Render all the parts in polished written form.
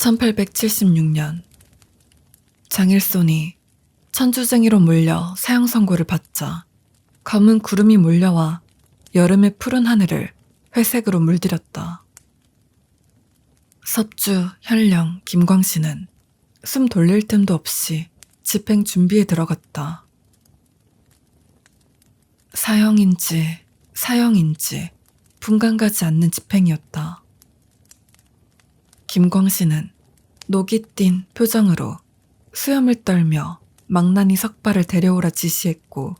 1876년 장일손이 천주쟁이로 몰려 사형 선고를 받자 검은 구름이 몰려와 여름의 푸른 하늘을 회색으로 물들였다. 섭주, 현령, 김광신은 숨 돌릴 틈도 없이 집행 준비에 들어갔다. 사형인지 분간 가지 않는 집행이었다. 김광신은 녹이 띤 표정으로 수염을 떨며 망나니 석발을 데려오라 지시했고,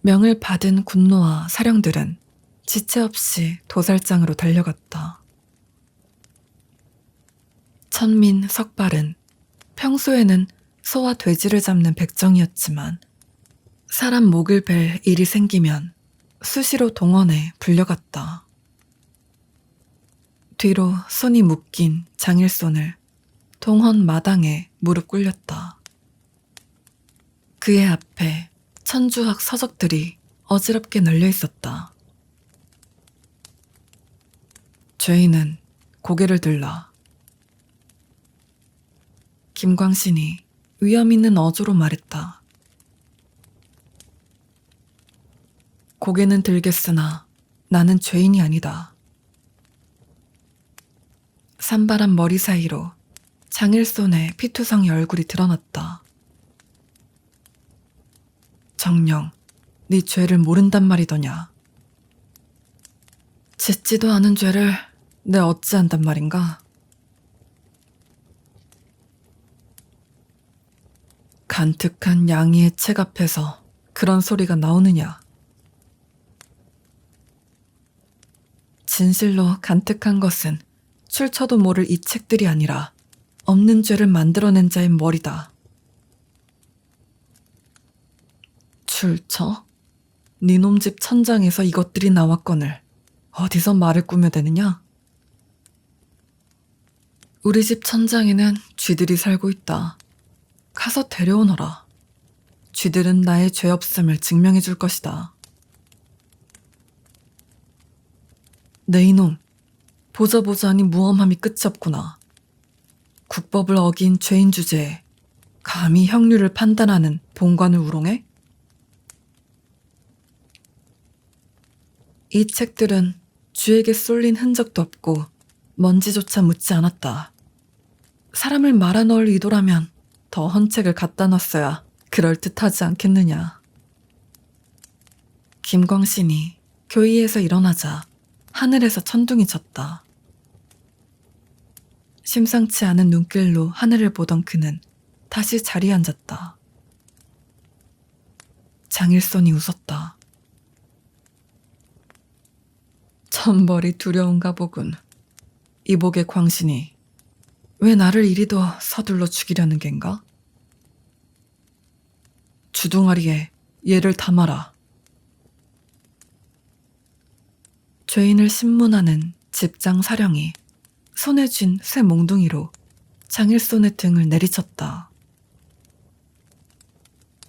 명을 받은 군노와 사령들은 지체 없이 도살장으로 달려갔다. 천민 석발은 평소에는 소와 돼지를 잡는 백정이었지만 사람 목을 벨 일이 생기면 수시로 동원에 불려갔다. 뒤로 손이 묶인 장일손을 동헌 마당에 무릎 꿇렸다. 그의 앞에 천주학 서적들이 어지럽게 널려 있었다. 죄인은 고개를 들라. 김광신이 위험 있는 어조로 말했다. 고개는 들겠으나 나는 죄인이 아니다. 산발한 머리 사이로 장일손의 피투성이 얼굴이 드러났다. 정녕, 네 죄를 모른단 말이더냐. 짓지도 않은 죄를 내 어찌 안단 말인가? 간특한 양이의 책 앞에서 그런 소리가 나오느냐? 진실로 간특한 것은 출처도 모를 이 책들이 아니라 없는 죄를 만들어낸 자의 머리다. 출처? 니놈 집 천장에서 이것들이 나왔거늘 어디서 말을 꾸며대느냐? 우리 집 천장에는 쥐들이 살고 있다. 가서 데려오너라. 쥐들은 나의 죄 없음을 증명해 줄 것이다. 네 이놈, 보자보자하니 무엄함이 끝이 없구나. 국법을 어긴 죄인 주제에 감히 형류를 판단하는 본관을 우롱해? 이 책들은 쥐에게 쏠린 흔적도 없고 먼지조차 묻지 않았다. 사람을 말아넣을 의도라면 더 헌책을 갖다 놨어야 그럴듯하지 않겠느냐. 김광신이 교의에서 일어나자 하늘에서 천둥이 쳤다. 심상치 않은 눈길로 하늘을 보던 그는 다시 자리에 앉았다. 장일손이 웃었다. 천벌이 두려운가 보군. 이복의 광신이 왜 나를 이리도 서둘러 죽이려는 겐가? 주둥아리에 얘를 담아라. 죄인을 신문하는 집장 사령이 손에 쥔 쇠 몽둥이로 장일손의 등을 내리쳤다.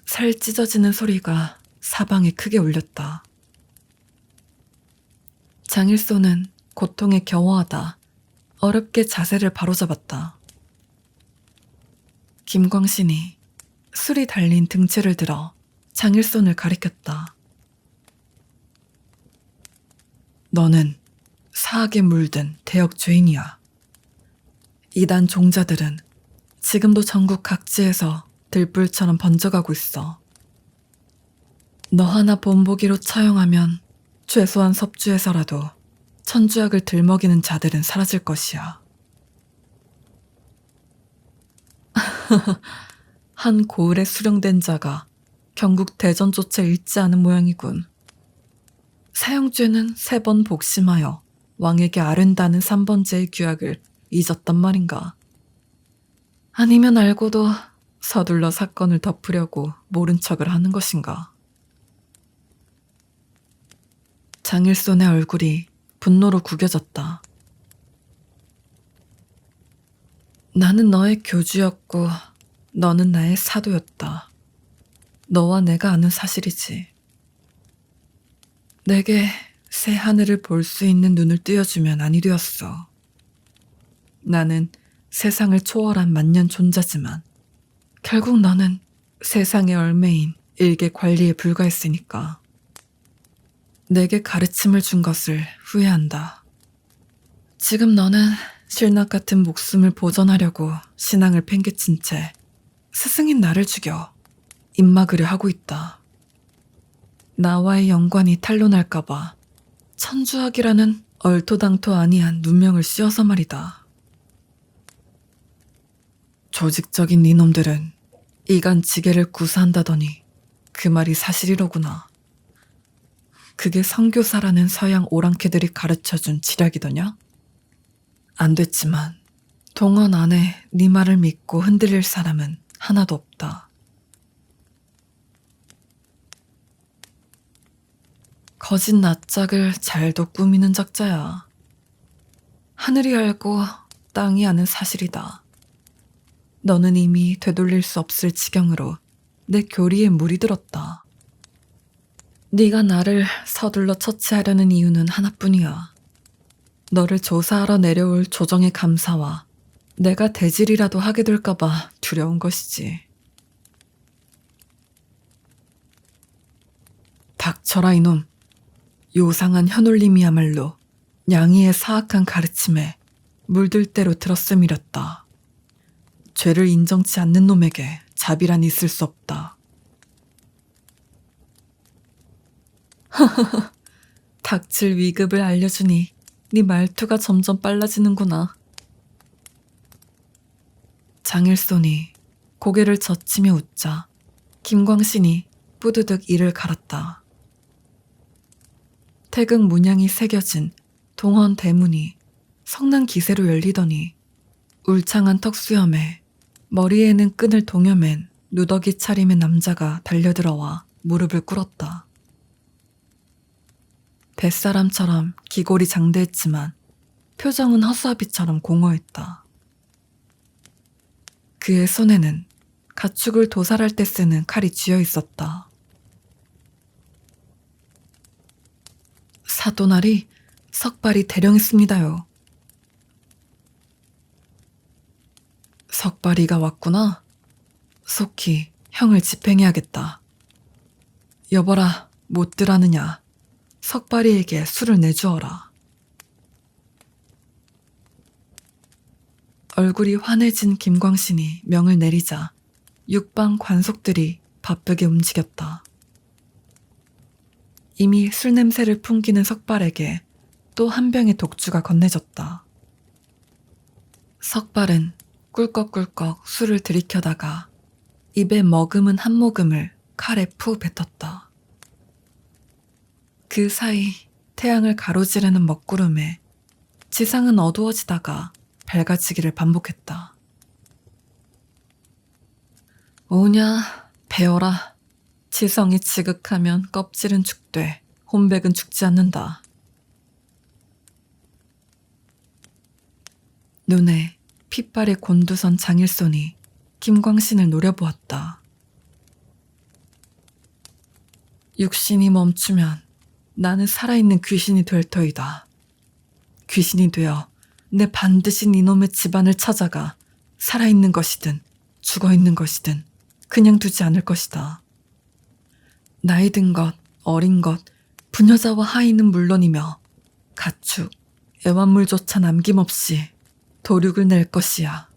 살 찢어지는 소리가 사방에 크게 울렸다. 장일손은 고통에 겨워하다 어렵게 자세를 바로잡았다. 김광신이 술이 달린 등채를 들어 장일손을 가리켰다. 너는 사악에 물든 대역 죄인이야. 이단 종자들은 지금도 전국 각지에서 들불처럼 번져가고 있어. 너 하나 본보기로 처형하면 최소한 섭주에서라도 천주학을 들먹이는 자들은 사라질 것이야. 한 고을에 수령된 자가 경국 대전조차 잃지 않은 모양이군. 사형죄는 3번 복심하여 왕에게 아른다는 3번째의 규약을 잊었단 말인가? 아니면 알고도 서둘러 사건을 덮으려고 모른 척을 하는 것인가? 장일손의 얼굴이 분노로 구겨졌다. 나는 너의 교주였고 너는 나의 사도였다. 너와 내가 아는 사실이지. 내게 새 하늘을 볼 수 있는 눈을 띄워주면 아니 되었어. 나는 세상을 초월한 만년 존재지만 결국 너는 세상의 얼매인 일개 관리에 불과했으니까. 내게 가르침을 준 것을 후회한다. 지금 너는 실낱 같은 목숨을 보존하려고 신앙을 팽개친 채 스승인 나를 죽여 입막으려 하고 있다. 나와의 연관이 탄로날까봐 천주학이라는 얼토당토 아니한 누명을 씌워서 말이다. 조직적인 니놈들은 이간지계를 구사한다더니 그 말이 사실이로구나. 그게 선교사라는 서양 오랑캐들이 가르쳐준 지략이더냐? 안 됐지만 동원 안에 네 말을 믿고 흔들릴 사람은 하나도 없다. 거짓 낯짝을 잘도 꾸미는 작자야. 하늘이 알고 땅이 아는 사실이다. 너는 이미 되돌릴 수 없을 지경으로 내 교리에 물이 들었다. 네가 나를 서둘러 처치하려는 이유는 하나뿐이야. 너를 조사하러 내려올 조정의 감사와 내가 대질이라도 하게 될까봐 두려운 것이지. 닥쳐라 이놈. 요상한 현올림이야말로 양이의 사악한 가르침에 물들 대로 들었음이렸다. 죄를 인정치 않는 놈에게 자비란 있을 수 없다. 닥칠 위급을 알려주니 네 말투가 점점 빨라지는구나. 장일손이 고개를 젖히며 웃자 김광신이 뿌드득 이를 갈았다. 태극 문양이 새겨진 동헌 대문이 성난 기세로 열리더니 울창한 턱수염에 머리에는 끈을 동여맨 누더기 차림의 남자가 달려들어와 무릎을 꿇었다. 뱃사람처럼 기골이 장대했지만 표정은 허수아비처럼 공허했다. 그의 손에는 가축을 도살할 때 쓰는 칼이 쥐어 있었다. 사또날이 석발이 대령했습니다요. 석발이가 왔구나. 속히 형을 집행해야겠다. 여보라, 못들 하느냐. 석발이에게 술을 내주어라. 얼굴이 환해진 김광신이 명을 내리자 육방 관속들이 바쁘게 움직였다. 이미 술 냄새를 풍기는 석발에게 또 한 병의 독주가 건네졌다. 석발은 꿀꺽꿀꺽 술을 들이켜다가 입에 머금은 한 모금을 칼에 푸 뱉었다. 그 사이 태양을 가로지르는 먹구름에 지상은 어두워지다가 밝아지기를 반복했다. 오냐, 배어라. 지성이 지극하면 껍질은 죽되 혼백은 죽지 않는다. 눈에 핏발의 곤두선 장일손이 김광신을 노려보았다. 육신이 멈추면 나는 살아있는 귀신이 될 터이다. 귀신이 되어 내 반드시 이놈의 집안을 찾아가 살아있는 것이든 죽어있는 것이든 그냥 두지 않을 것이다. 나이 든 것, 어린 것, 부녀자와 하인은 물론이며 가축, 애완물조차 남김없이 도륙을 낼 것이야.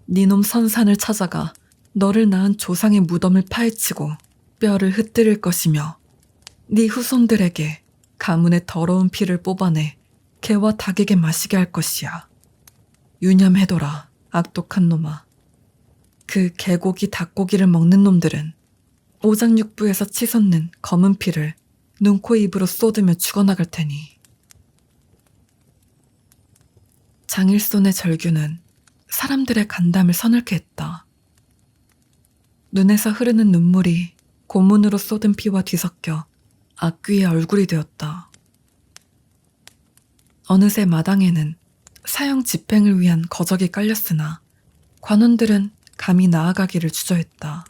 니놈 선산을 찾아가 너를 낳은 조상의 무덤을 파헤치고 뼈를 흩뜨릴 것이며 네 후손들에게 가문의 더러운 피를 뽑아내 개와 닭에게 마시게 할 것이야. 유념해둬라, 악독한 놈아. 그 개고기, 닭고기를 먹는 놈들은 오장육부에서 치솟는 검은 피를 눈, 코, 입으로 쏟으며 죽어나갈 테니. 장일손의 절규는 사람들의 간담을 서늘케 했다. 눈에서 흐르는 눈물이 고문으로 쏟은 피와 뒤섞여 악귀의 얼굴이 되었다. 어느새 마당에는 사형 집행을 위한 거적이 깔렸으나 관원들은 감히 나아가기를 주저했다.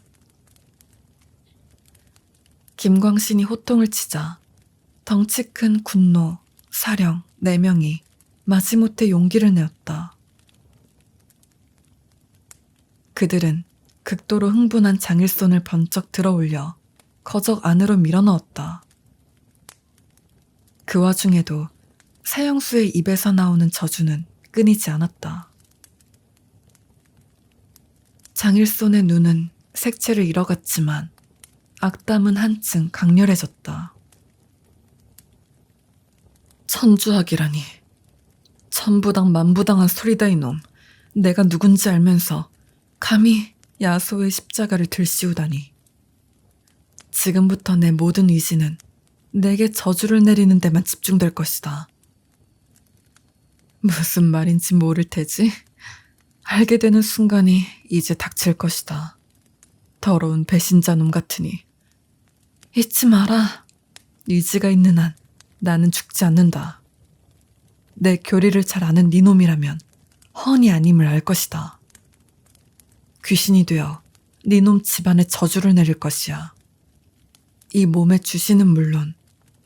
김광신이 호통을 치자 덩치 큰 군노, 사령 4명이 마지못해 용기를 내었다. 그들은 극도로 흥분한 장일손을 번쩍 들어올려 거적 안으로 밀어넣었다. 그 와중에도 사형수의 입에서 나오는 저주는 끊이지 않았다. 장일손의 눈은 색채를 잃어갔지만 악담은 한층 강렬해졌다. 천주학이라니. 천부당 만부당한 소리다 이놈. 내가 누군지 알면서 감히 야소의 십자가를 들씌우다니. 지금부터 내 모든 의지는 내게 저주를 내리는 데만 집중될 것이다. 무슨 말인지 모를 테지? 알게 되는 순간이 이제 닥칠 것이다. 더러운 배신자 놈 같으니. 잊지 마라. 의지가 있는 한 나는 죽지 않는다. 내 교리를 잘 아는 네 놈이라면 훤히 아님을 알 것이다. 귀신이 되어 네 놈 집안에 저주를 내릴 것이야. 이 몸의 주신은 물론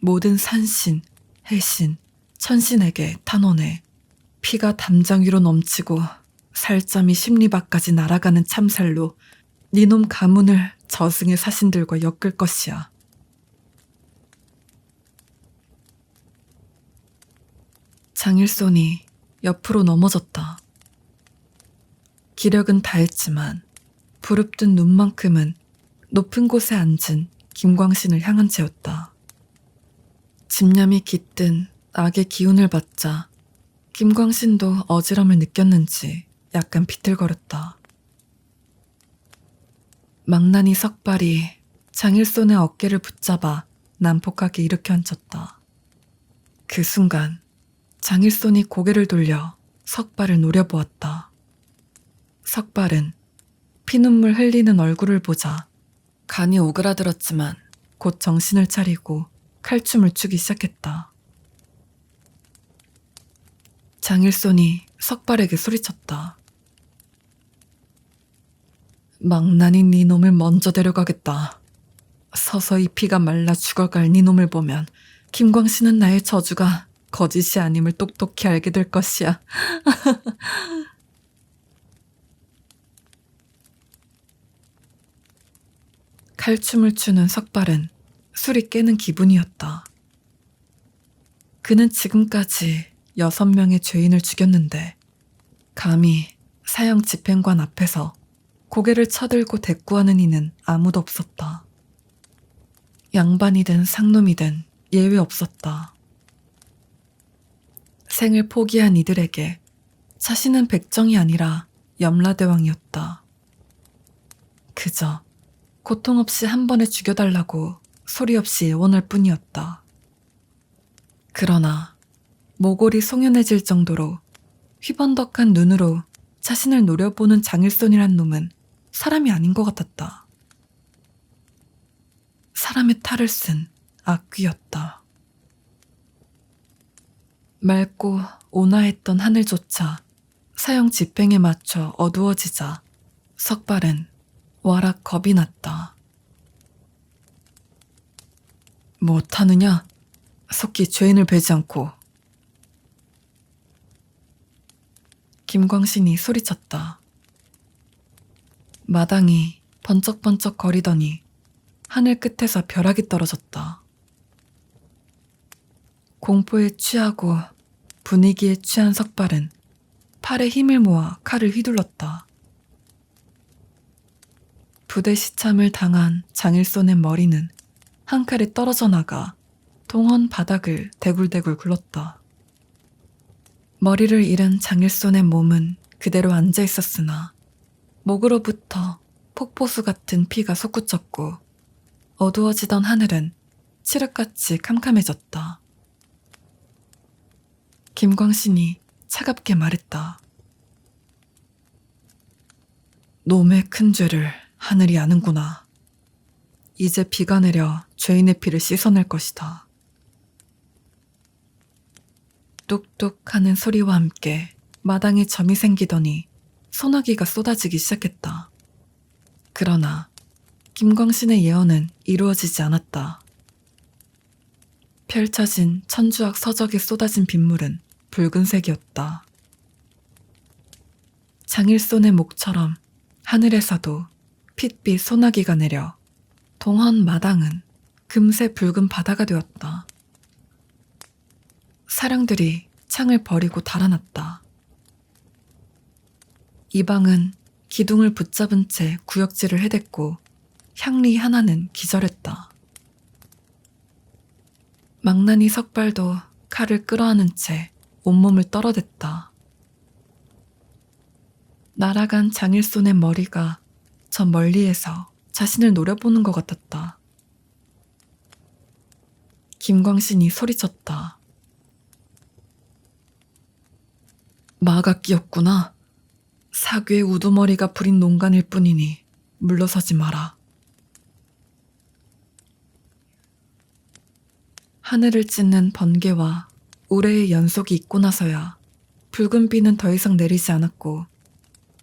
모든 산신, 해신, 천신에게 탄원해 피가 담장 위로 넘치고 살점이 심리밖까지 날아가는 참살로 네 놈 가문을 저승의 사신들과 엮을 것이야. 장일손이 옆으로 넘어졌다. 기력은 다했지만 부릅뜬 눈만큼은 높은 곳에 앉은 김광신을 향한 채였다. 집념이 깃든 악의 기운을 받자 김광신도 어지럼을 느꼈는지 약간 비틀거렸다. 망나니 석발이 장일손의 어깨를 붙잡아 난폭하게 일으켜 앉혔다. 그 순간 장일손이 고개를 돌려 석발을 노려보았다. 석발은 피눈물 흘리는 얼굴을 보자 간이 오그라들었지만 곧 정신을 차리고 칼춤을 추기 시작했다. 장일손이 석발에게 소리쳤다. 망나니 네 놈을 먼저 데려가겠다. 서서히 피가 말라 죽어갈 네 놈을 보면 김광신은 나의 저주가 거짓이 아님을 똑똑히 알게 될 것이야. 칼춤을 추는 석발은 술이 깨는 기분이었다. 그는 지금까지 6명의 죄인을 죽였는데 감히 사형 집행관 앞에서 고개를 쳐들고 대꾸하는 이는 아무도 없었다. 양반이든 상놈이든 예외 없었다. 생을 포기한 이들에게 자신은 백정이 아니라 염라대왕이었다. 그저 고통 없이 한 번에 죽여달라고 소리 없이 애원할 뿐이었다. 그러나 모골이 송연해질 정도로 휘번덕한 눈으로 자신을 노려보는 장일손이란 놈은 사람이 아닌 것 같았다. 사람의 탈을 쓴 악귀였다. 맑고 온화했던 하늘조차 사형 집행에 맞춰 어두워지자 석발은 와락 겁이 났다. 못하느냐? 속히 죄인을 베지 않고. 김광신이 소리쳤다. 마당이 번쩍번쩍 거리더니 하늘 끝에서 벼락이 떨어졌다. 공포에 취하고 분위기에 취한 석발은 팔에 힘을 모아 칼을 휘둘렀다. 부대 시참을 당한 장일손의 머리는 한 칼에 떨어져 나가 동원 바닥을 대굴대굴 굴렀다. 머리를 잃은 장일손의 몸은 그대로 앉아 있었으나 목으로부터 폭포수 같은 피가 솟구쳤고 어두워지던 하늘은 칠흑같이 캄캄해졌다. 김광신이 차갑게 말했다. 놈의 큰 죄를 하늘이 아는구나. 이제 비가 내려 죄인의 피를 씻어낼 것이다. 뚝뚝 하는 소리와 함께 마당에 점이 생기더니 소나기가 쏟아지기 시작했다. 그러나 김광신의 예언은 이루어지지 않았다. 펼쳐진 천주학 서적에 쏟아진 빗물은 붉은색이었다. 장일손의 목처럼 하늘에서도 핏빛 소나기가 내려 동헌 마당은 금세 붉은 바다가 되었다. 사령들이 창을 버리고 달아났다. 이방은 기둥을 붙잡은 채 구역질을 해댔고 향리 하나는 기절했다. 망나니 석발도 칼을 끌어안은 채 온몸을 떨어댔다. 날아간 장일손의 머리가 저 멀리에서 자신을 노려보는 것 같았다. 김광신이 소리쳤다. 마각기였구나. 사괴의 우두머리가 부린 농간일 뿐이니 물러서지 마라. 하늘을 찢는 번개와 우레의 연속이 있고 나서야 붉은 비는 더 이상 내리지 않았고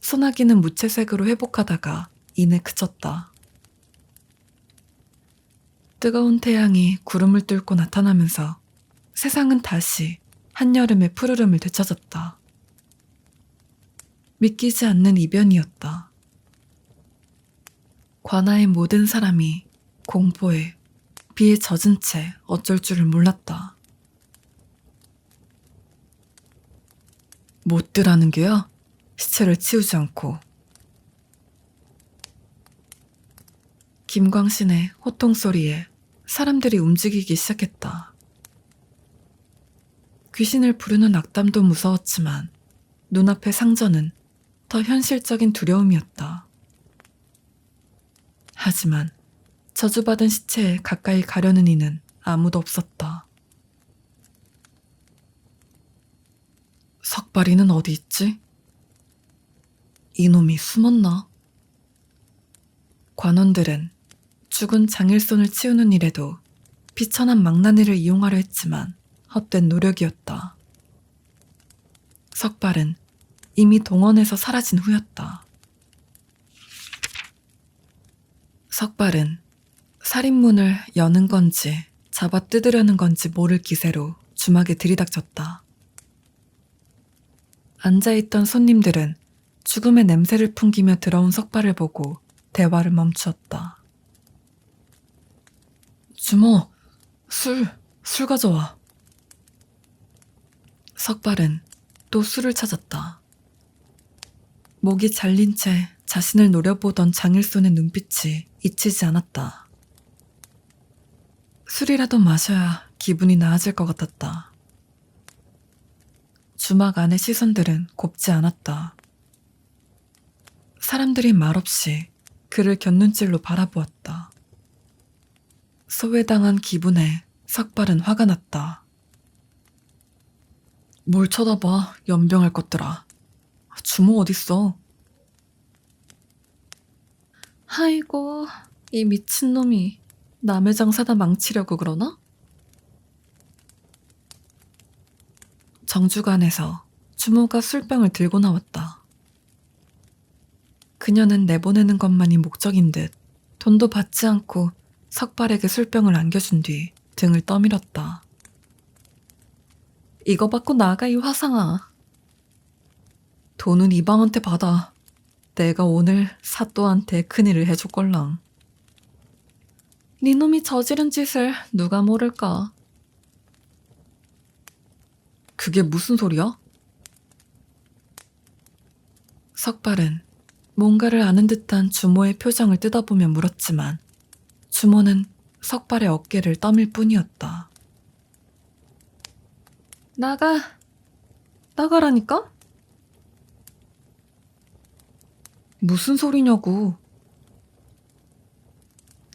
소나기는 무채색으로 회복하다가 이내 그쳤다. 뜨거운 태양이 구름을 뚫고 나타나면서 세상은 다시 한여름의 푸르름을 되찾았다. 믿기지 않는 이변이었다. 관아의 모든 사람이 공포에 비에 젖은 채 어쩔 줄을 몰랐다. 못들하는 게야? 시체를 치우지 않고. 김광신의 호통소리에 사람들이 움직이기 시작했다. 귀신을 부르는 악담도 무서웠지만 눈앞의 상전은 더 현실적인 두려움이었다. 하지만 저주받은 시체에 가까이 가려는 이는 아무도 없었다. 석발이는 어디 있지? 이놈이 숨었나? 관원들은 죽은 장일손을 치우는 일에도 비천한 망나니를 이용하려 했지만 헛된 노력이었다. 석발은 이미 동원에서 사라진 후였다. 석발은 살인문을 여는 건지 잡아 뜯으려는 건지 모를 기세로 주막에 들이닥쳤다. 앉아있던 손님들은 죽음의 냄새를 풍기며 들어온 석발을 보고 대화를 멈추었다. 주모, 술 가져와. 석발은 또 술을 찾았다. 목이 잘린 채 자신을 노려보던 장일손의 눈빛이 잊히지 않았다. 술이라도 마셔야 기분이 나아질 것 같았다. 주막 안의 시선들은 곱지 않았다. 사람들이 말없이 그를 곁눈질로 바라보았다. 소외당한 기분에 석발은 화가 났다. 뭘 쳐다봐, 연병할 것들아. 주모 어딨어? 아이고, 이 미친놈이 남의 장사다 망치려고 그러나? 정주관에서 주모가 술병을 들고 나왔다. 그녀는 내보내는 것만이 목적인 듯 돈도 받지 않고 석발에게 술병을 안겨준 뒤 등을 떠밀었다. 이거 받고 나가, 이 화상아. 돈은 이방한테 받아. 내가 오늘 사또한테 큰일을 해줄걸랑. 니놈이 저지른 짓을 누가 모를까? 그게 무슨 소리야? 석발은 뭔가를 아는 듯한 주모의 표정을 뜯어보며 물었지만 주모는 석발의 어깨를 떠밀 뿐이었다. 나가라니까? 무슨 소리냐고.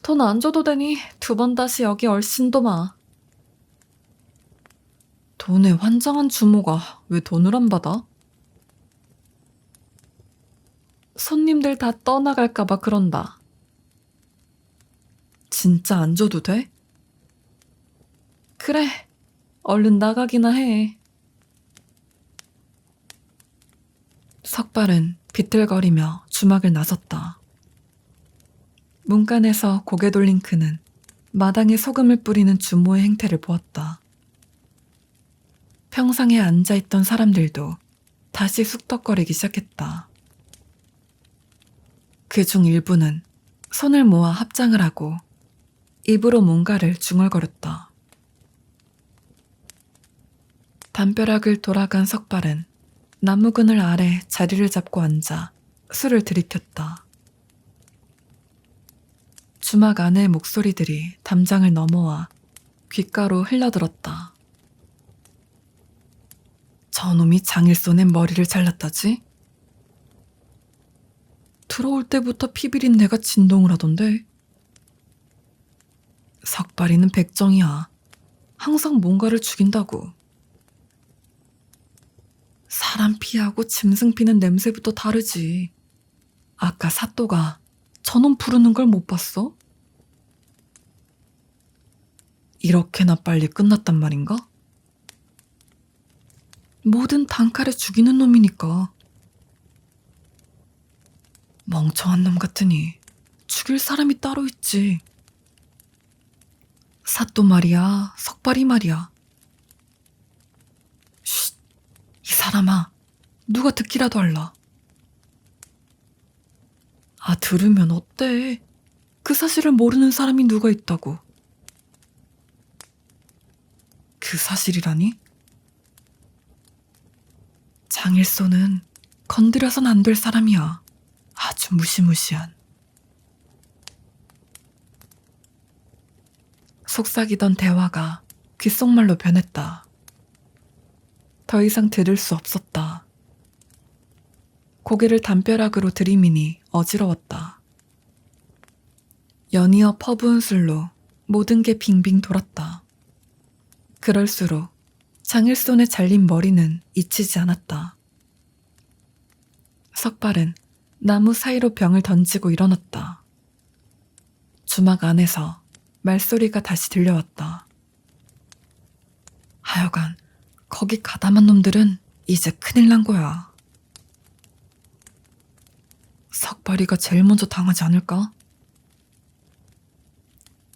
돈 안 줘도 되니 2번 다시 여기 얼씬도 마. 돈에 환장한 주모가 왜 돈을 안 받아? 손님들 다 떠나갈까봐 그런다. 진짜 안 줘도 돼? 그래, 얼른 나가기나 해. 석발은 비틀거리며 주막을 나섰다. 문간에서 고개 돌린 그는 마당에 소금을 뿌리는 주모의 행태를 보았다. 평상에 앉아있던 사람들도 다시 쑥덕거리기 시작했다. 그중 일부는 손을 모아 합장을 하고 입으로 뭔가를 중얼거렸다. 담벼락을 돌아간 석발은 나무 그늘 아래 자리를 잡고 앉아 술을 들이켰다. 주막 안의 목소리들이 담장을 넘어와 귓가로 흘러들었다. 저놈이 장일손의 머리를 잘랐다지? 들어올 때부터 피비린내가 진동을 하던데. 석발이는 백정이야. 항상 뭔가를 죽인다고. 사람 피하고 짐승 피는 냄새부터 다르지. 아까 사또가 저놈 부르는 걸 못 봤어? 이렇게나 빨리 끝났단 말인가? 뭐든 단칼에 죽이는 놈이니까. 멍청한 놈 같으니 죽일 사람이 따로 있지. 사또 말이야, 석발이 말이야. 쉿, 이 사람아, 누가 듣기라도 할라. 아, 들으면 어때? 그 사실을 모르는 사람이 누가 있다고. 그 사실이라니? 장일소는 건드려선 안 될 사람이야. 아주 무시무시한. 속삭이던 대화가 귓속말로 변했다. 더 이상 들을 수 없었다. 고개를 담벼락으로 들이미니 어지러웠다. 연이어 퍼부은 술로 모든 게 빙빙 돌았다. 그럴수록 장일손의 잘린 머리는 잊히지 않았다. 석발은 나무 사이로 병을 던지고 일어났다. 주막 안에서 말소리가 다시 들려왔다. 하여간 거기 가담한 놈들은 이제 큰일 난 거야. 석발이가 제일 먼저 당하지 않을까?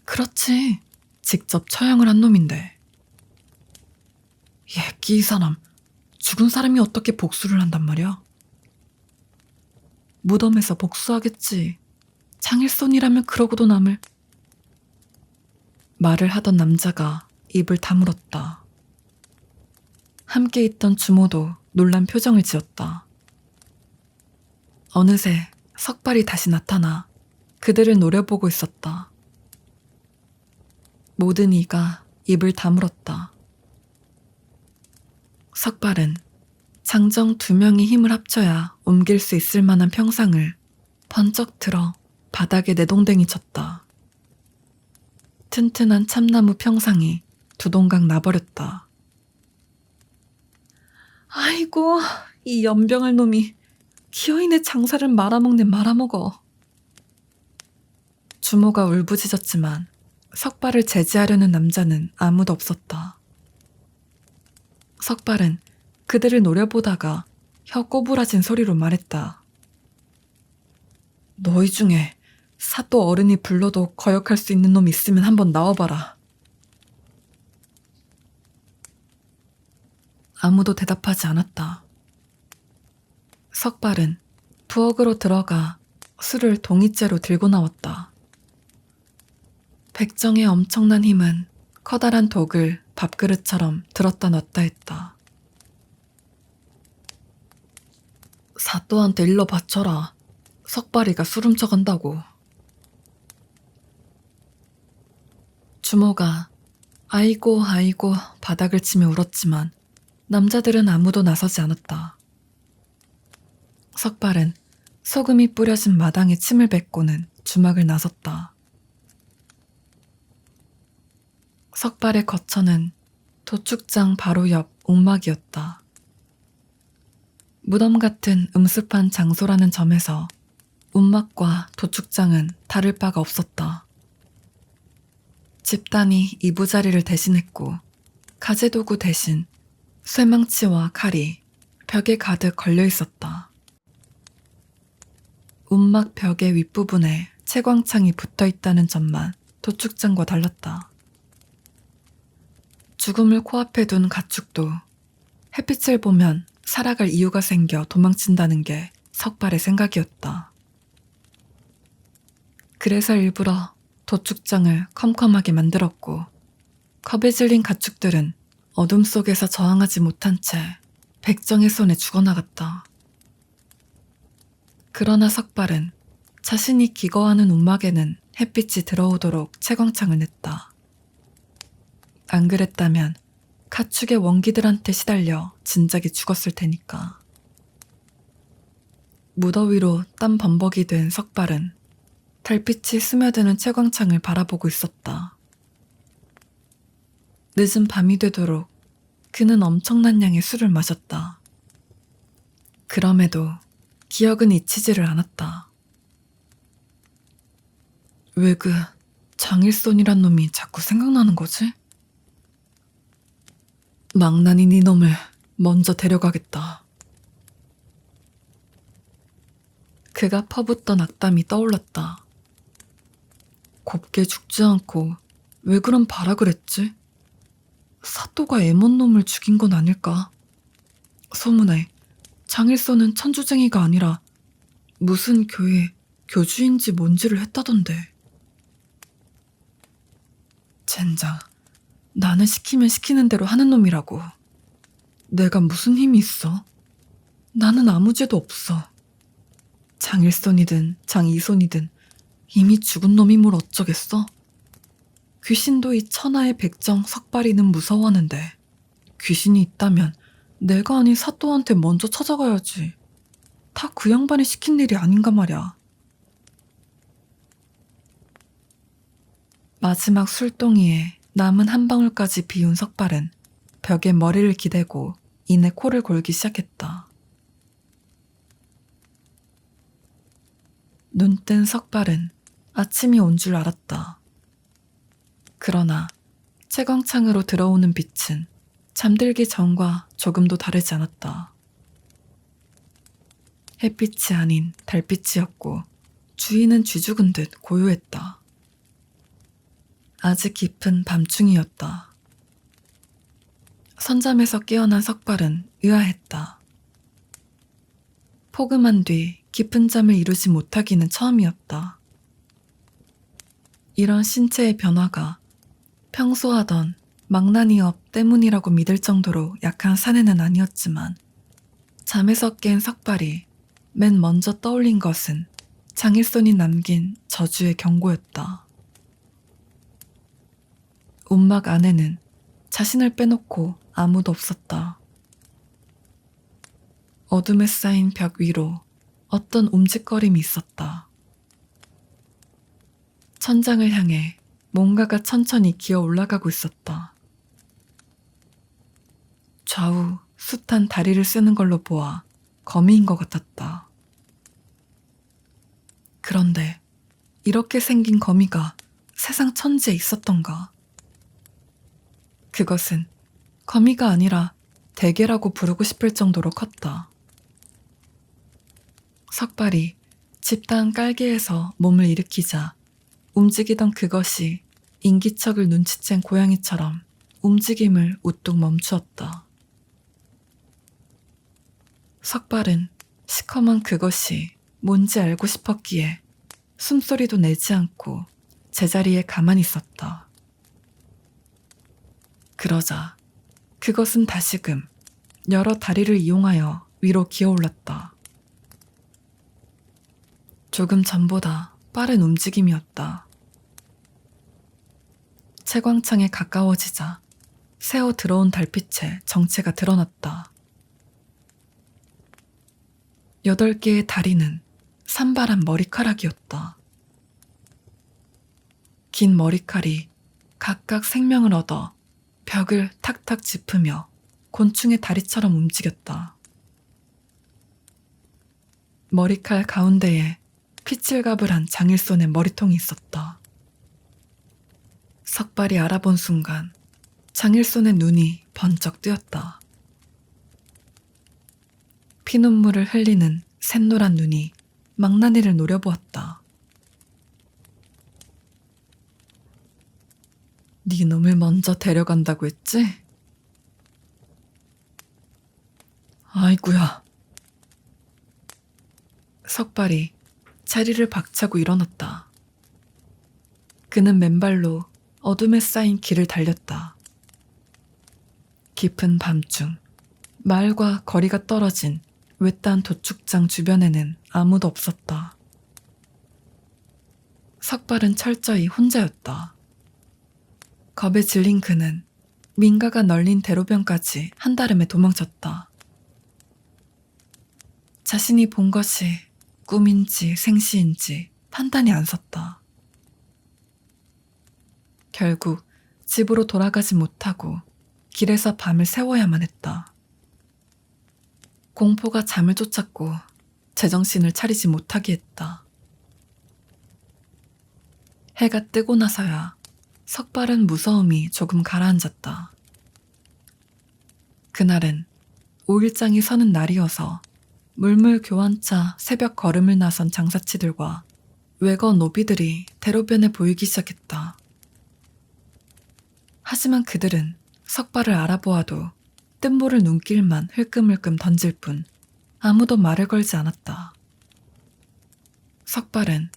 그렇지. 직접 처형을 한 놈인데. 예끼 이 사람, 죽은 사람이 어떻게 복수를 한단 말이야? 무덤에서 복수하겠지. 장일손이라면 그러고도 남을. 말을 하던 남자가 입을 다물었다. 함께 있던 주모도 놀란 표정을 지었다. 어느새 석발이 다시 나타나 그들을 노려보고 있었다. 모든 이가 입을 다물었다. 석발은 장정 2명이 힘을 합쳐야 옮길 수 있을 만한 평상을 번쩍 들어 바닥에 내동댕이 쳤다. 튼튼한 참나무 평상이 두 동강 나버렸다. 아이고, 이 연병할 놈이 기어인의 장사를 말아먹네 말아먹어. 주모가 울부짖었지만 석발을 제지하려는 남자는 아무도 없었다. 석발은 그들을 노려보다가 혀 꼬부라진 소리로 말했다. 너희 중에 사또 어른이 불러도 거역할 수 있는 놈 있으면 한번 나와봐라. 아무도 대답하지 않았다. 석발은 부엌으로 들어가 술을 동이째로 들고 나왔다. 백정의 엄청난 힘은 커다란 독을 밥그릇처럼 들었다 놨다 했다. 사또한테 일러 바쳐라. 석발이가 술 훔쳐간다고. 주모가 아이고 아이고 바닥을 치며 울었지만 남자들은 아무도 나서지 않았다. 석발은 소금이 뿌려진 마당에 침을 뱉고는 주막을 나섰다. 석발의 거처는 도축장 바로 옆 옥막이었다. 무덤 같은 음습한 장소라는 점에서 옥막과 도축장은 다를 바가 없었다. 집단이 이부자리를 대신했고 가재도구 대신 쇠망치와 칼이 벽에 가득 걸려 있었다. 옥막 벽의 윗부분에 채광창이 붙어 있다는 점만 도축장과 달랐다. 죽음을 코앞에 둔 가축도 햇빛을 보면 살아갈 이유가 생겨 도망친다는 게 석발의 생각이었다. 그래서 일부러 도축장을 컴컴하게 만들었고 겁에 질린 가축들은 어둠 속에서 저항하지 못한 채 백정의 손에 죽어나갔다. 그러나 석발은 자신이 기거하는 움막에는 햇빛이 들어오도록 채광창을 냈다. 안 그랬다면 가축의 원기들한테 시달려 진작에 죽었을 테니까. 무더위로 땀 범벅이 된 석발은 달빛이 스며드는 채광창을 바라보고 있었다. 늦은 밤이 되도록 그는 엄청난 양의 술을 마셨다. 그럼에도 기억은 잊히지를 않았다. 왜 그 장일손이란 놈이 자꾸 생각나는 거지? 망나니 네 놈을 먼저 데려가겠다. 그가 퍼붓던 악담이 떠올랐다. 곱게 죽지 않고 왜 그런 발악을 했지? 사또가 애먼 놈을 죽인 건 아닐까? 소문에 장일손은 천주쟁이가 아니라 무슨 교회 교주인지 뭔지를 했다던데. 젠장, 나는 시키면 시키는 대로 하는 놈이라고. 내가 무슨 힘이 있어? 나는 아무 죄도 없어. 장일손이든 장이손이든 이미 죽은 놈이 뭘 어쩌겠어? 귀신도 이 천하의 백정 석발이는 무서워하는데 귀신이 있다면 내가 아닌 사또한테 먼저 찾아가야지. 다 그 양반이 시킨 일이 아닌가 말이야. 마지막 술동이에 남은 한 방울까지 비운 석발은 벽에 머리를 기대고 이내 코를 골기 시작했다. 눈뜬 석발은 아침이 온 줄 알았다. 그러나 채광창으로 들어오는 빛은 잠들기 전과 조금도 다르지 않았다. 햇빛이 아닌 달빛이었고 주위는 쥐죽은 듯 고요했다. 아직 깊은 밤중이었다. 선잠에서 깨어난 석발은 의아했다. 포금한 뒤 깊은 잠을 이루지 못하기는 처음이었다. 이런 신체의 변화가 평소 하던 망나니업 때문이라고 믿을 정도로 약한 사내는 아니었지만 잠에서 깬 석발이 맨 먼저 떠올린 것은 장일손이 남긴 저주의 경고였다. 움막 안에는 자신을 빼놓고 아무도 없었다. 어둠에 쌓인 벽 위로 어떤 움직거림이 있었다. 천장을 향해 뭔가가 천천히 기어 올라가고 있었다. 좌우 숱한 다리를 쓰는 걸로 보아 거미인 것 같았다. 그런데 이렇게 생긴 거미가 세상 천지에 있었던가? 그것은 거미가 아니라 대게라고 부르고 싶을 정도로 컸다. 석발이 집단 깔개에서 몸을 일으키자 움직이던 그것이 인기척을 눈치챈 고양이처럼 움직임을 우뚝 멈추었다. 석발은 시커먼 그것이 뭔지 알고 싶었기에 숨소리도 내지 않고 제자리에 가만히 있었다. 그러자 그것은 다시금 여러 다리를 이용하여 위로 기어올랐다. 조금 전보다 빠른 움직임이었다. 채광창에 가까워지자 새어 들어온 달빛에 정체가 드러났다. 8개의 다리는 산발한 머리카락이었다. 긴 머리칼이 각각 생명을 얻어 벽을 탁탁 짚으며 곤충의 다리처럼 움직였다. 머리칼 가운데에 피칠가불한 장일손의 머리통이 있었다. 석발이 알아본 순간 장일손의 눈이 번쩍 뜨였다. 피눈물을 흘리는 샛노란 눈이 망나니를 노려보았다. 네 놈을 먼저 데려간다고 했지? 아이구야. 석발이 자리를 박차고 일어났다. 그는 맨발로 어둠에 쌓인 길을 달렸다. 깊은 밤중 마을과 거리가 떨어진 외딴 도축장 주변에는 아무도 없었다. 석발은 철저히 혼자였다. 겁에 질린 그는 민가가 널린 대로변까지 한달음에 도망쳤다. 자신이 본 것이 꿈인지 생시인지 판단이 안 섰다. 결국 집으로 돌아가지 못하고 길에서 밤을 새워야만 했다. 공포가 잠을 쫓았고 제정신을 차리지 못하게 했다. 해가 뜨고 나서야 석발은 무서움이 조금 가라앉았다. 그날은 5일장이 서는 날이어서 물물 교환차 새벽 걸음을 나선 장사치들과 외거 노비들이 대로변에 보이기 시작했다. 하지만 그들은 석발을 알아보아도 뜬모를 눈길만 흘끔흘끔 던질 뿐 아무도 말을 걸지 않았다. 석발은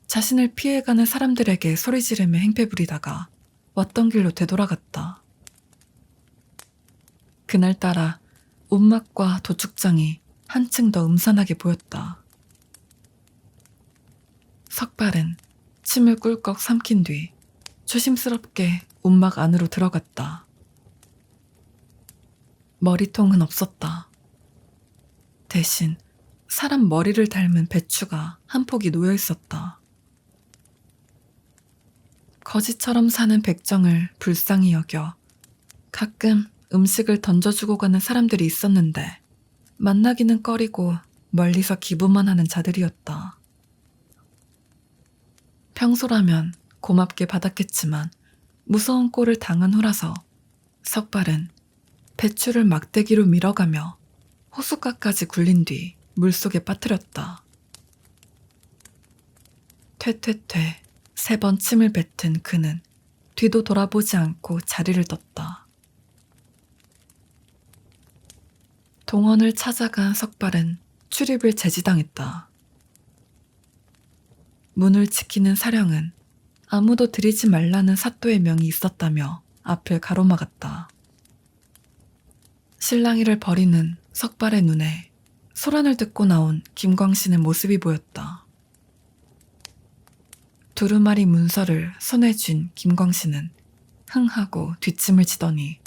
자신을 피해가는 사람들에게 소리 지르며 행패 부리다가 왔던 길로 되돌아갔다. 그날따라 움막과 도축장이 한층 더 음산하게 보였다. 석발은 침을 꿀꺽 삼킨 뒤 조심스럽게 움막 안으로 들어갔다. 머리통은 없었다. 대신 사람 머리를 닮은 배추가 한 폭이 놓여 있었다. 거지처럼 사는 백정을 불쌍히 여겨 가끔 음식을 던져주고 가는 사람들이 있었는데 만나기는 꺼리고 멀리서 기부만 하는 자들이었다. 평소라면 고맙게 받았겠지만 무서운 꼴을 당한 후라서 석발은 배추를 막대기로 밀어가며 호숫가까지 굴린 뒤 물속에 빠뜨렸다. 퇴퇴퇴 3번 침을 뱉은 그는 뒤도 돌아보지 않고 자리를 떴다. 동원을 찾아간 석발은 출입을 제지당했다. 문을 지키는 사령은 아무도 들이지 말라는 사또의 명이 있었다며 앞을 가로막았다. 실랑이를 벌이는 석발의 눈에 소란을 듣고 나온 김광신의 모습이 보였다. 두루마리 문서를 손에 쥔 김광신은 흥하고 뒷짐을 지더니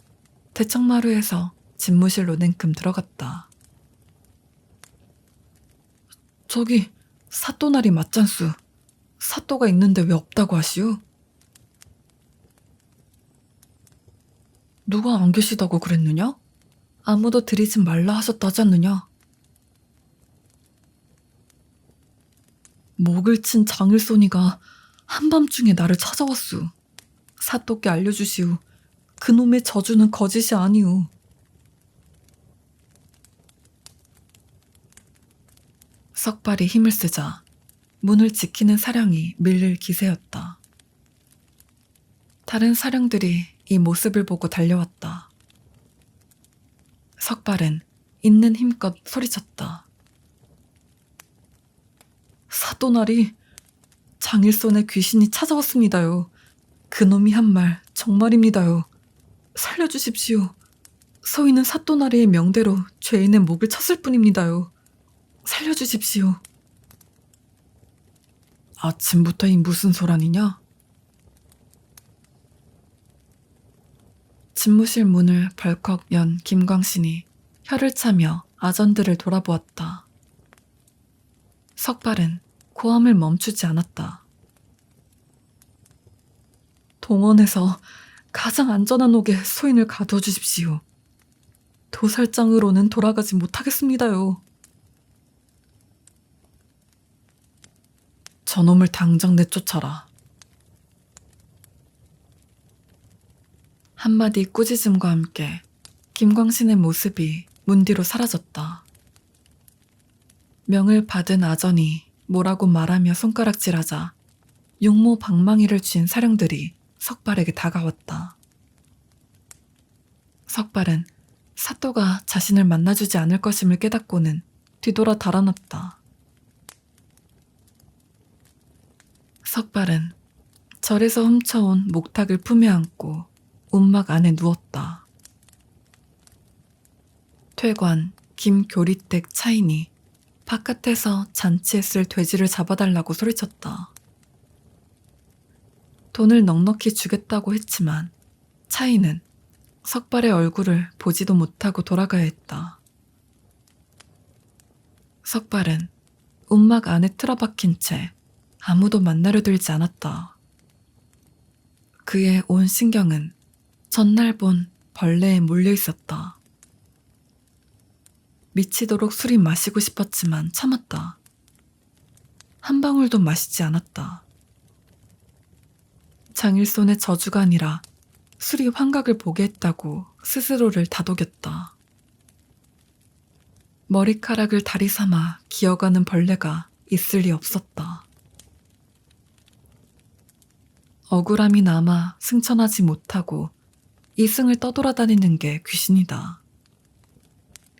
대청마루에서 집무실로 냉큼 들어갔다. 저기 사또날이 맞잖수. 사또가 있는데 왜 없다고 하시오? 누가 안 계시다고 그랬느냐? 아무도 들이지 말라 하셨다지 않느냐? 목을 친 장일손이가 한밤중에 나를 찾아왔수. 사또께 알려주시오. 그놈의 저주는 거짓이 아니오. 석발이 힘을 쓰자 문을 지키는 사령이 밀릴 기세였다. 다른 사령들이 이 모습을 보고 달려왔다. 석발은 있는 힘껏 소리쳤다. 사또날이 장일손의 귀신이 찾아왔습니다요. 그놈이 한 말 정말입니다요. 살려주십시오. 서인은 사또나리의 명대로 죄인의 목을 쳤을 뿐입니다요. 살려주십시오. 아침부터 이 무슨 소란이냐? 집무실 문을 벌컥 연 김광신이 혀를 차며 아전들을 돌아보았다. 석발은 고함을 멈추지 않았다. 동원에서 가장 안전한 옥에 소인을 가두어 주십시오. 도살장으로는 돌아가지 못하겠습니다요. 저놈을 당장 내쫓아라. 한마디 꾸짖음과 함께 김광신의 모습이 문 뒤로 사라졌다. 명을 받은 아전이 뭐라고 말하며 손가락질하자 육모 방망이를 쥔 사령들이 석발에게 다가왔다. 석발은 사또가 자신을 만나주지 않을 것임을 깨닫고는 뒤돌아 달아났다. 석발은 절에서 훔쳐온 목탁을 품에 안고 움막 안에 누웠다. 퇴관 김교리댁 차인이 바깥에서 잔치했을 돼지를 잡아달라고 소리쳤다. 돈을 넉넉히 주겠다고 했지만 차인은 석발의 얼굴을 보지도 못하고 돌아가야 했다. 석발은 움막 안에 틀어박힌 채 아무도 만나려 들지 않았다. 그의 온 신경은 전날 본 벌레에 몰려 있었다. 미치도록 술이 마시고 싶었지만 참았다. 한 방울도 마시지 않았다. 장일손의 저주가 아니라 술이 환각을 보게 했다고 스스로를 다독였다. 머리카락을 다리 삼아 기어가는 벌레가 있을 리 없었다. 억울함이 남아 승천하지 못하고 이승을 떠돌아다니는 게 귀신이다.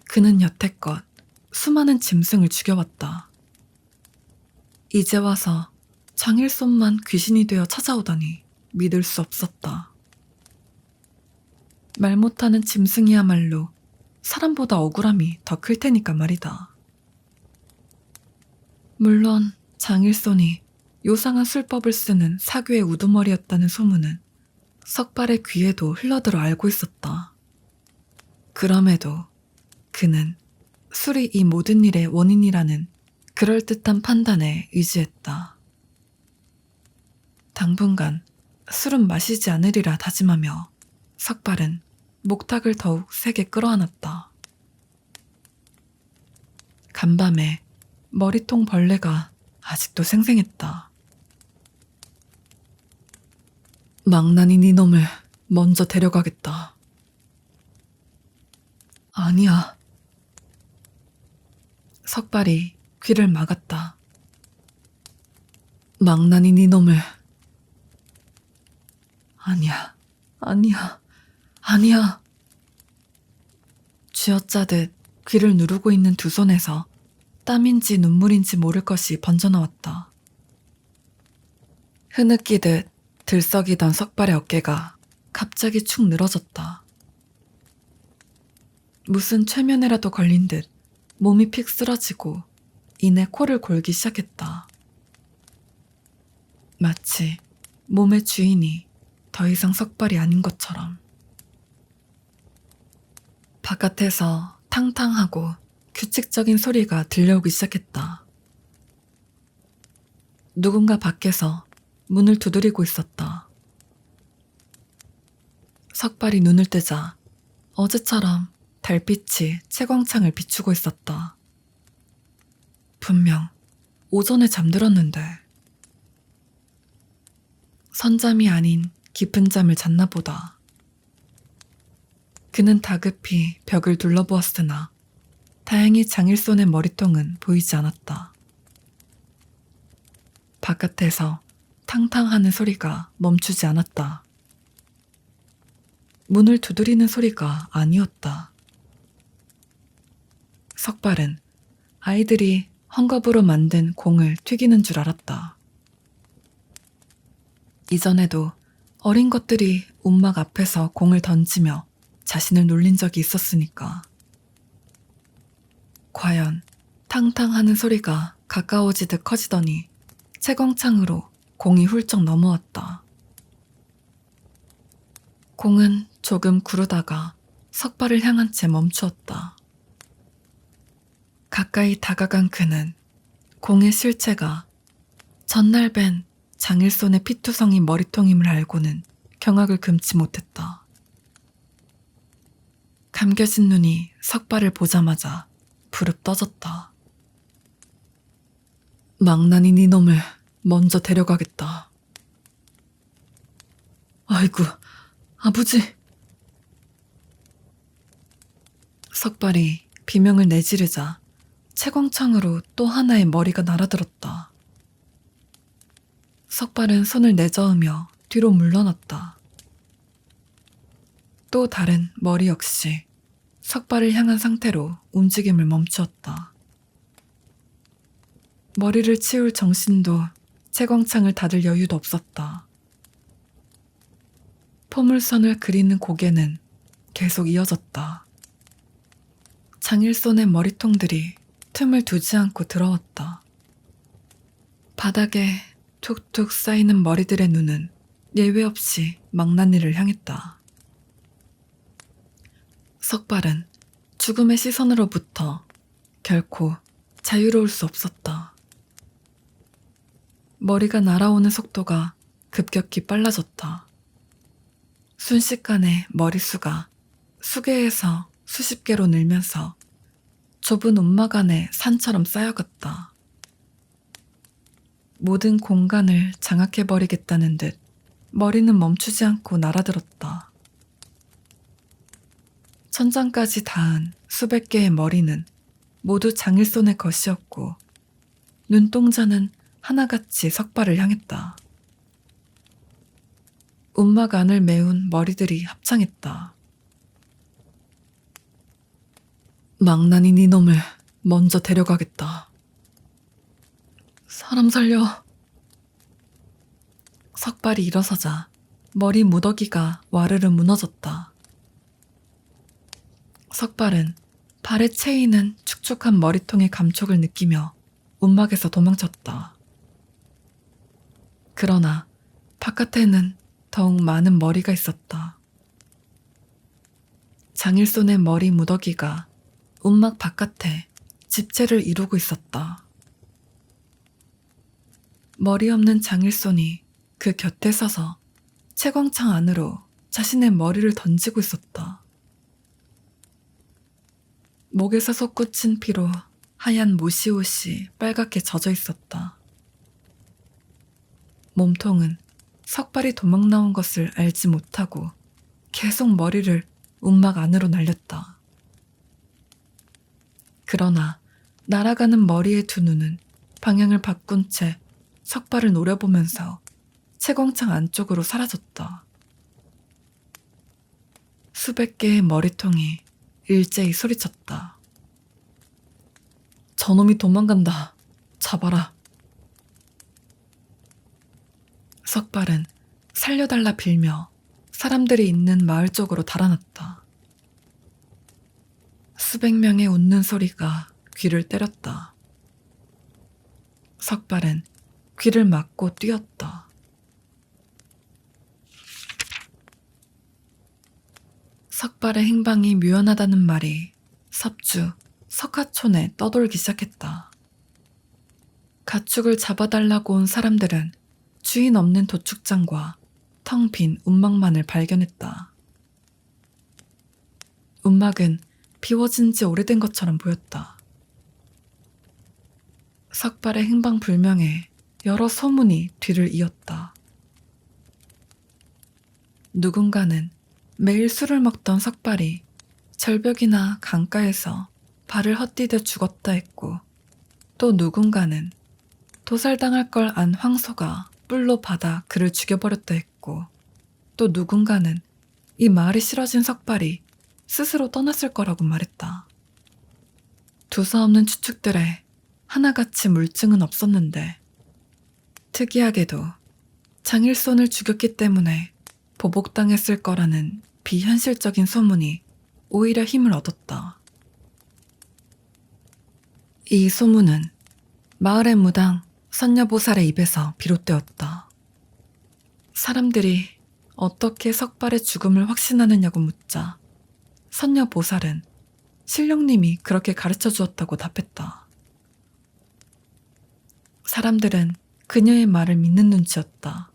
그는 여태껏 수많은 짐승을 죽여왔다. 이제 와서 장일손만 귀신이 되어 찾아오다니 믿을 수 없었다. 말 못하는 짐승이야말로 사람보다 억울함이 더 클 테니까 말이다. 물론 장일손이 요상한 술법을 쓰는 사교의 우두머리였다는 소문은 석발의 귀에도 흘러들어 알고 있었다. 그럼에도 그는 술이 이 모든 일의 원인이라는 그럴듯한 판단에 의지했다. 당분간 술은 마시지 않으리라 다짐하며 석발은 목탁을 더욱 세게 끌어안았다. 간밤에 머리통 벌레가 아직도 생생했다. 망나니 네 놈을 먼저 데려가겠다. 아니야. 석발이 귀를 막았다. 망나니 네 놈을. 아니야, 아니야, 아니야. 쥐어짜듯 귀를 누르고 있는 두 손에서 땀인지 눈물인지 모를 것이 번져나왔다. 흐느끼듯 들썩이던 석발의 어깨가 갑자기 축 늘어졌다. 무슨 최면에라도 걸린 듯 몸이 픽 쓰러지고 이내 코를 골기 시작했다. 마치 몸의 주인이 더 이상 석발이 아닌 것처럼. 바깥에서 탕탕하고 규칙적인 소리가 들려오기 시작했다. 누군가 밖에서 문을 두드리고 있었다. 석발이 눈을 뜨자 어제처럼 달빛이 채광창을 비추고 있었다. 분명 오전에 잠들었는데 선잠이 아닌 깊은 잠을 잤나 보다. 그는 다급히 벽을 둘러보았으나 다행히 장일손의 머리통은 보이지 않았다. 바깥에서 탕탕하는 소리가 멈추지 않았다. 문을 두드리는 소리가 아니었다. 석발은 아이들이 헝겊으로 만든 공을 튀기는 줄 알았다. 이전에도 어린 것들이 움막 앞에서 공을 던지며 자신을 놀린 적이 있었으니까. 과연 탕탕하는 소리가 가까워지듯 커지더니 채광창으로 공이 훌쩍 넘어왔다. 공은 조금 구르다가 석발을 향한 채 멈추었다. 가까이 다가간 그는 공의 실체가 전날 뵌 장일손의 피투성이 머리통임을 알고는 경악을 금치 못했다. 감겨진 눈이 석발을 보자마자 부릅 떠졌다. 망나니 네 놈을 먼저 데려가겠다. 아이고, 아버지. 석발이 비명을 내지르자 채광창으로 또 하나의 머리가 날아들었다. 석발은 손을 내저으며 뒤로 물러났다. 또 다른 머리 역시 석발을 향한 상태로 움직임을 멈추었다. 머리를 치울 정신도 채광창을 닫을 여유도 없었다. 포물선을 그리는 고개는 계속 이어졌다. 장일손의 머리통들이 틈을 두지 않고 들어왔다. 바닥에 툭툭 쌓이는 머리들의 눈은 예외 없이 망나니를 향했다. 석발은 죽음의 시선으로부터 결코 자유로울 수 없었다. 머리가 날아오는 속도가 급격히 빨라졌다. 순식간에 머리수가 수개에서 수십 개로 늘면서 좁은 움막 안에 산처럼 쌓여갔다. 모든 공간을 장악해버리겠다는 듯 머리는 멈추지 않고 날아들었다. 천장까지 닿은 수백 개의 머리는 모두 장일손의 것이었고 눈동자는 하나같이 석발을 향했다. 움막 안을 메운 머리들이 합창했다. 망나니 니놈을 먼저 데려가겠다. 사람 살려. 석발이 일어서자 머리 무더기가 와르르 무너졌다. 석발은 발에 채이는 축축한 머리통의 감촉을 느끼며 움막에서 도망쳤다. 그러나 바깥에는 더욱 많은 머리가 있었다. 장일손의 머리 무더기가 움막 바깥에 집체를 이루고 있었다. 머리 없는 장일손이 그 곁에 서서 채광창 안으로 자신의 머리를 던지고 있었다. 목에서 솟구친 피로 하얀 모시옷이 빨갛게 젖어 있었다. 몸통은 석발이 도망 나온 것을 알지 못하고 계속 머리를 움막 안으로 날렸다. 그러나 날아가는 머리의 두 눈은 방향을 바꾼 채 석발을 노려보면서 채광창 안쪽으로 사라졌다. 수백 개의 머리통이 일제히 소리쳤다. 저놈이 도망간다. 잡아라. 석발은 살려달라 빌며 사람들이 있는 마을 쪽으로 달아났다. 수백 명의 웃는 소리가 귀를 때렸다. 석발은 귀를 막고 뛰었다. 석발의 행방이 묘연하다는 말이 섭주, 석하촌에 떠돌기 시작했다. 가축을 잡아달라고 온 사람들은 주인 없는 도축장과 텅 빈 움막만을 발견했다. 움막은 비워진 지 오래된 것처럼 보였다. 석발의 행방불명에 여러 소문이 뒤를 이었다. 누군가는 매일 술을 먹던 석발이 절벽이나 강가에서 발을 헛디뎌 죽었다 했고, 또 누군가는 도살당할 걸 안 황소가 뿔로 받아 그를 죽여버렸다 했고, 또 누군가는 이 말이 싫어진 석발이 스스로 떠났을 거라고 말했다. 두서없는 추측들에 하나같이 물증은 없었는데, 특이하게도 장일손을 죽였기 때문에 보복당했을 거라는 비현실적인 소문이 오히려 힘을 얻었다. 이 소문은 마을의 무당 선녀보살의 입에서 비롯되었다. 사람들이 어떻게 석발의 죽음을 확신하느냐고 묻자 선녀보살은 신령님이 그렇게 가르쳐 주었다고 답했다. 사람들은 그녀의 말을 믿는 눈치였다.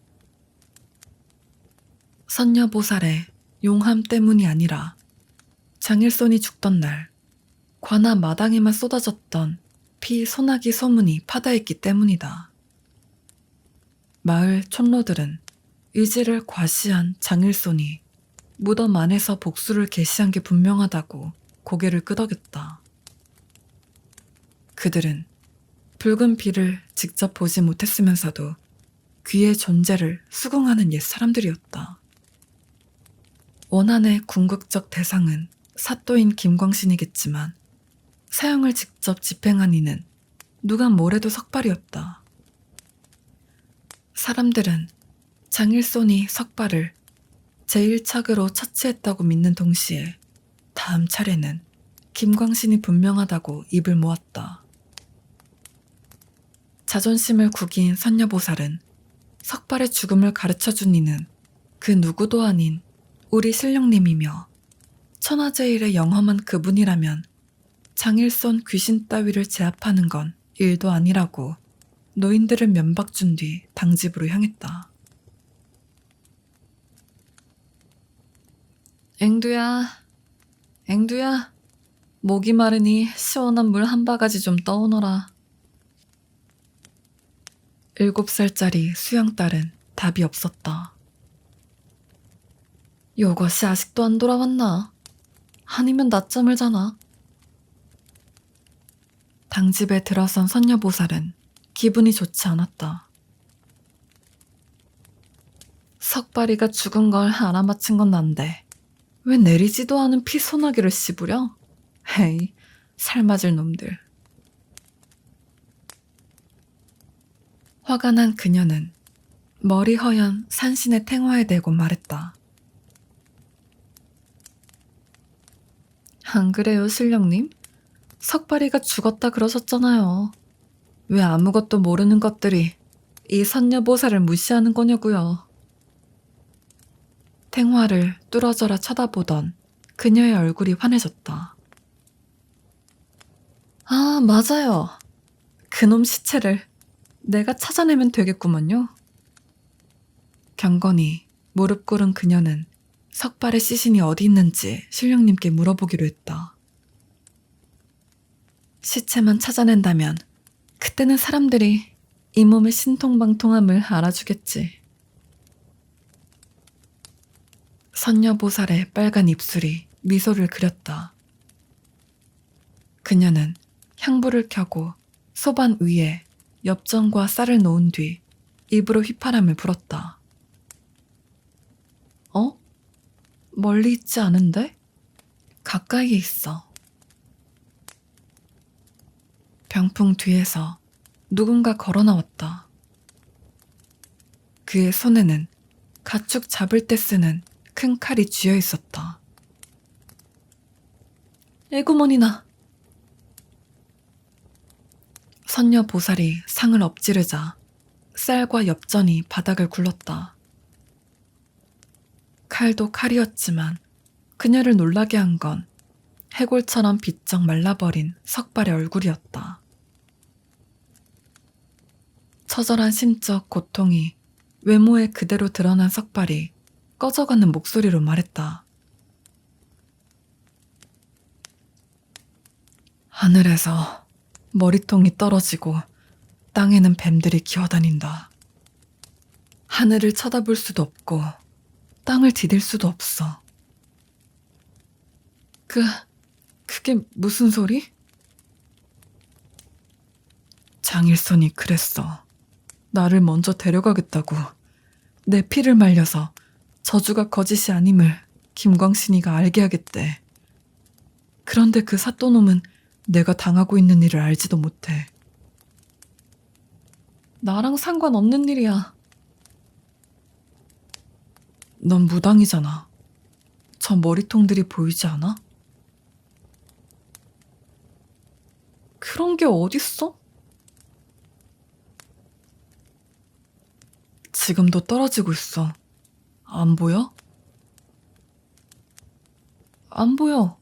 선녀보살의 용함 때문이 아니라 장일손이 죽던 날 관아 마당에만 쏟아졌던 피 소나기 소문이 파다했기 때문이다. 마을 촌로들은 의지를 과시한 장일손이 무덤 안에서 복수를 계시한 게 분명하다고 고개를 끄덕였다. 그들은 붉은 피를 직접 보지 못했으면서도 귀의 존재를 수긍하는 옛 사람들이었다. 원한의 궁극적 대상은 사또인 김광신이겠지만 사형을 직접 집행한 이는 누가 뭐래도 석발이었다. 사람들은 장일손이 석발을 제1착으로 처치했다고 믿는 동시에 다음 차례는 김광신이 분명하다고 입을 모았다. 자존심을 구긴 선녀보살은 석발의 죽음을 가르쳐준 이는 그 누구도 아닌 우리 신령님이며 천하제일의 영험한 그분이라면 장일손 귀신 따위를 제압하는 건 일도 아니라고 노인들을 면박 준 뒤 당집으로 향했다. 앵두야, 앵두야, 목이 마르니 시원한 물 한 바가지 좀 떠오너라. 7살짜리 수영딸은 답이 없었다. 요것이 아직도 안 돌아왔나? 아니면 낮잠을 자나? 당집에 들어선 선녀보살은 기분이 좋지 않았다. 석발이가 죽은 걸 알아맞힌 건 난데 왜 내리지도 않은 피 소나기를 씹으려? 헤이, 살맞을 놈들. 화가 난 그녀는 머리 허연 산신의 탱화에 대고 말했다. 안 그래요, 신령님? 석발이가 죽었다 그러셨잖아요. 왜 아무것도 모르는 것들이 이 선녀보살을 무시하는 거냐고요. 탱화를 뚫어져라 쳐다보던 그녀의 얼굴이 환해졌다. 아, 맞아요. 그놈 시체를 내가 찾아내면 되겠구먼요. 경건히 무릎 꿇은 그녀는 석발의 시신이 어디 있는지 신령님께 물어보기로 했다. 시체만 찾아낸다면 그때는 사람들이 이 몸의 신통방통함을 알아주겠지. 선녀보살의 빨간 입술이 미소를 그렸다. 그녀는 향불을 켜고 소반 위에 엽전과 쌀을 놓은 뒤 입으로 휘파람을 불었다. 어? 멀리 있지 않은데? 가까이에 있어. 병풍 뒤에서 누군가 걸어 나왔다. 그의 손에는 가축 잡을 때 쓰는 큰 칼이 쥐어 있었다. 에구머니나. 선녀 보살이 상을 엎지르자 쌀과 엽전이 바닥을 굴렀다. 칼도 칼이었지만 그녀를 놀라게 한 건 해골처럼 비쩍 말라버린 석발의 얼굴이었다. 처절한 심적 고통이 외모에 그대로 드러난 석발이 꺼져가는 목소리로 말했다. 하늘에서 머리통이 떨어지고 땅에는 뱀들이 기어다닌다. 하늘을 쳐다볼 수도 없고 땅을 디딜 수도 없어. 그게 무슨 소리? 장일손이 그랬어. 나를 먼저 데려가겠다고. 내 피를 말려서 저주가 거짓이 아님을 김광신이가 알게 하겠대. 그런데 그 사또놈은 내가 당하고 있는 일을 알지도 못해. 나랑 상관없는 일이야. 넌 무당이잖아. 저 머리통들이 보이지 않아? 그런 게 어딨어? 지금도 떨어지고 있어. 안 보여? 안 보여.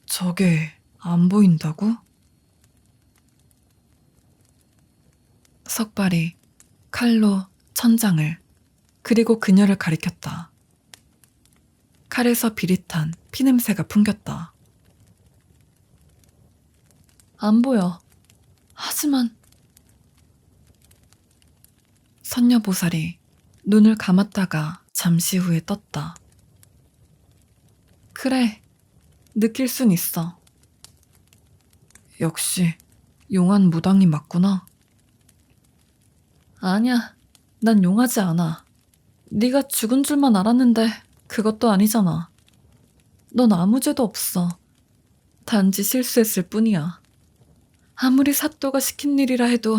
저게 안 보인다고? 석발이 칼로 천장을 그리고 그녀를 가리켰다. 칼에서 비릿한 피냄새가 풍겼다. 안 보여. 하지만 선녀보살이 눈을 감았다가 잠시 후에 떴다. 그래, 느낄 순 있어. 역시 용한 무당이 맞구나. 아니야, 난 용하지 않아. 네가 죽은 줄만 알았는데 그것도 아니잖아. 넌 아무 죄도 없어. 단지 실수했을 뿐이야. 아무리 사또가 시킨 일이라 해도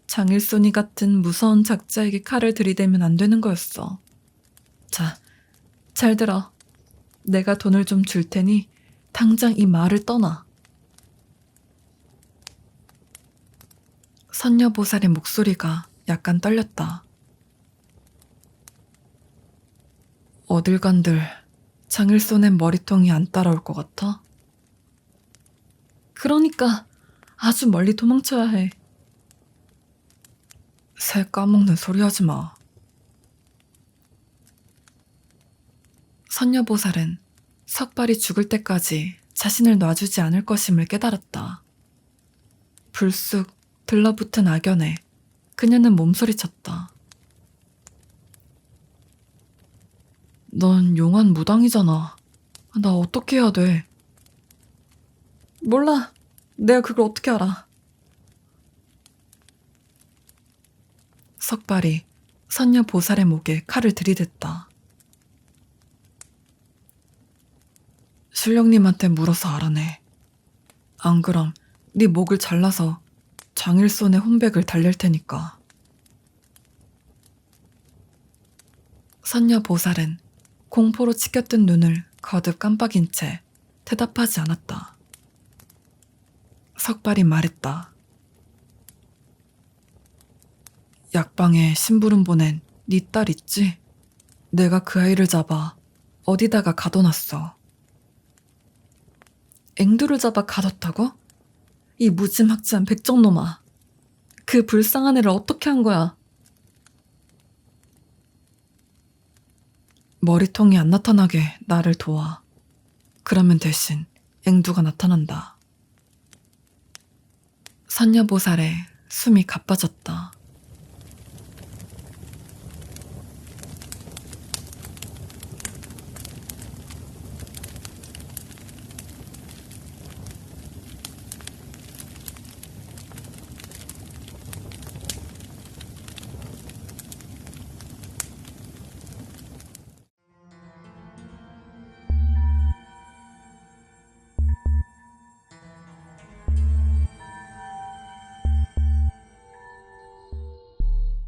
장일손이 같은 무서운 작자에게 칼을 들이대면 안 되는 거였어. 자, 잘 들어. 내가 돈을 좀 줄 테니 당장 이 마을을 떠나. 선녀보살의 목소리가 약간 떨렸다. 어딜 간들 장일손의 머리통이 안 따라올 것 같아? 그러니까 아주 멀리 도망쳐야 해. 새 까먹는 소리 하지 마. 선녀보살은 석발이 죽을 때까지 자신을 놔주지 않을 것임을 깨달았다. 불쑥 들러붙은 악연에 그녀는 몸서리쳤다. 넌 용한 무당이잖아. 나 어떻게 해야 돼? 몰라. 내가 그걸 어떻게 알아. 석발이 선녀보살의 목에 칼을 들이댔다. 신령님한테 물어서 알아내. 안 그럼 네 목을 잘라서 장일손의 혼백을 달랠 테니까. 선녀보살은 공포로 치켜뜬 눈을 거듭 깜빡인 채 대답하지 않았다. 석발이 말했다. 약방에 심부름 보낸 네 딸 있지? 내가 그 아이를 잡아 어디다가 가둬놨어. 앵두를 잡아 가뒀다고? 이 무지막지한 백정놈아. 그 불쌍한 애를 어떻게 한 거야? 머리통이 안 나타나게 나를 도와. 그러면 대신 앵두가 나타난다. 선녀보살의 숨이 가빠졌다.